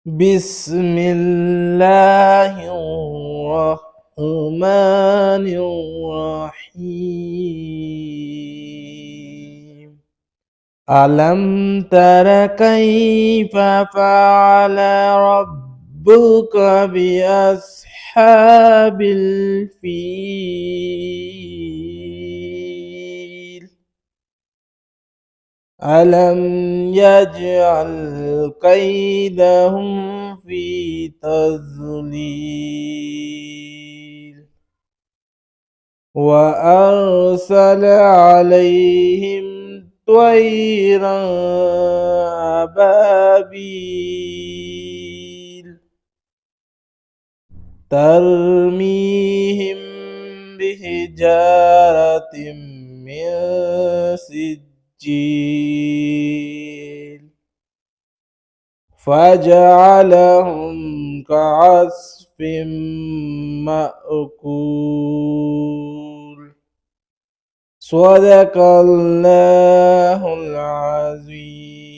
بسم الله الرحمن الرحيم ألم تر كيف فعل ربك بأصحاب الفيل ألم يجعل كيدهم في تضليل وأرسل عليهم طيرا أبابيل ترميهم بحجارة من سجيل فجعلهم كعصف مأكول صدق الله العظيم.